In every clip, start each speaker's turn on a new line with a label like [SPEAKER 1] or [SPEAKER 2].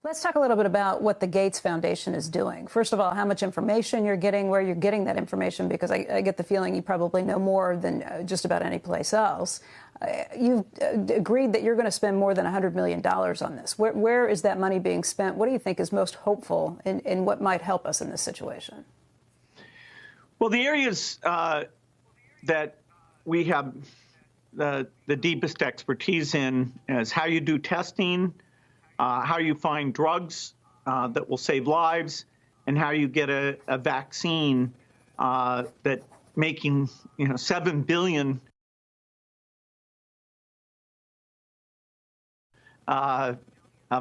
[SPEAKER 1] Let's talk a little bit about what the Gates Foundation is doing. First of all, how much information you're getting, where you're getting that information, because I get the feeling you probably know more than just about any place else. You've agreed that you're going to spend more than $100 million on this. Where is that money being spent? What do you think is most hopeful in what might help us in this situation?
[SPEAKER 2] Well, the areas that we have the deepest expertise in is how you do testing, how you find drugs that will save lives, and how you get a vaccine that making 7 billion of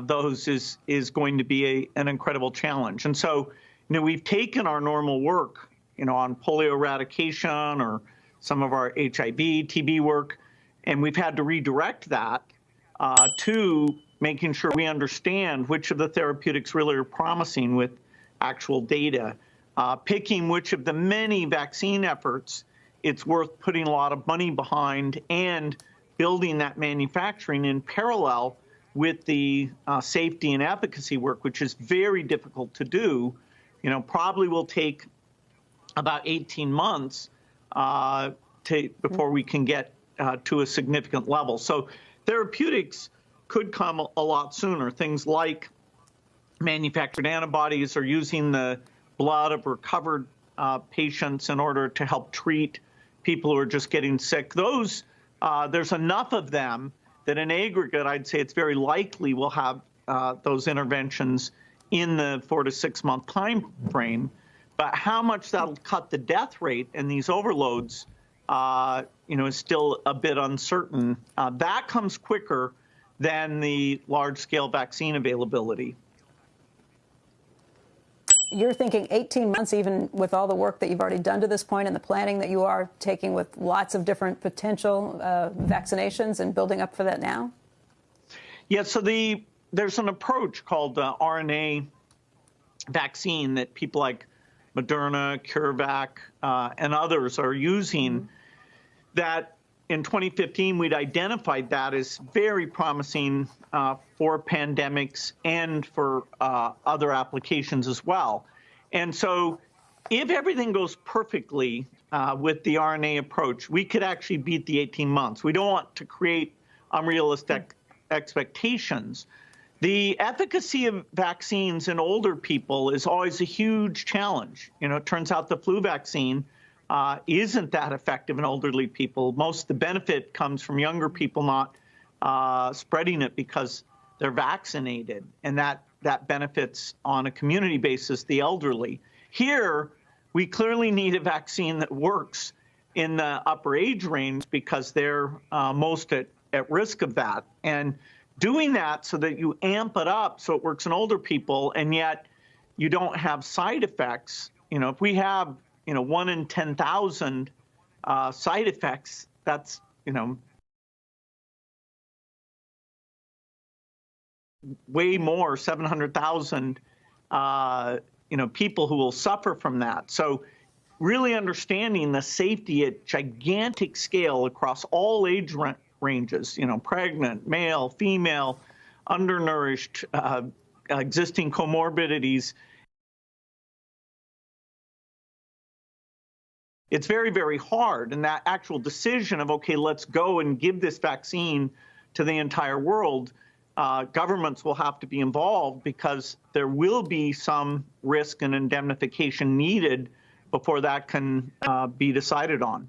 [SPEAKER 2] those is going to be an incredible challenge. And so, we've taken our normal work, on polio eradication or some of our HIV, TB work, and we've had to redirect that to making sure we understand which of the therapeutics really are promising with actual data, picking which of the many vaccine efforts it's worth putting a lot of money behind, and building that manufacturing in parallel with the safety and efficacy work, which is very difficult to do. Probably will take about 18 months before we can get to a significant level. So therapeutics could come a lot sooner. Things like manufactured antibodies or using the blood of recovered patients in order to help treat people who are just getting sick. Those, there's enough of them that in aggregate, I'd say it's very likely we'll have those interventions in the 4 to 6 month time frame. But how much that'll cut the death rate in these overloads, is still a bit uncertain. That comes quicker than the large-scale vaccine availability.
[SPEAKER 1] You're thinking 18 months, even with all the work that you've already done to this point and the planning that you are taking with lots of different potential vaccinations and building up for that now?
[SPEAKER 2] Yeah, so there's an approach called RNA vaccine that people like Moderna, CureVac, and others are using, that in 2015, we'd identified that as very promising for pandemics and for other applications as well. And so if everything goes perfectly with the RNA approach, we could actually beat the 18 months. We don't want to create unrealistic expectations. The efficacy of vaccines in older people is always a huge challenge. It turns out the flu vaccine isn't that effective in elderly people. Most of the benefit comes from younger people not spreading it because they're vaccinated, and that benefits on a community basis the elderly. Here, we clearly need a vaccine that works in the upper age range because they're most at risk of that. And doing that so that you amp it up so it works in older people and yet you don't have side effects. If we have 1 in 10,000 side effects, that's, way more, 700,000, people who will suffer from that. So really understanding the safety at gigantic scale across all age ranges, pregnant, male, female, undernourished, existing comorbidities. It's very, very hard. And that actual decision of, okay, let's go and give this vaccine to the entire world, governments will have to be involved because there will be some risk and indemnification needed before that can be decided on.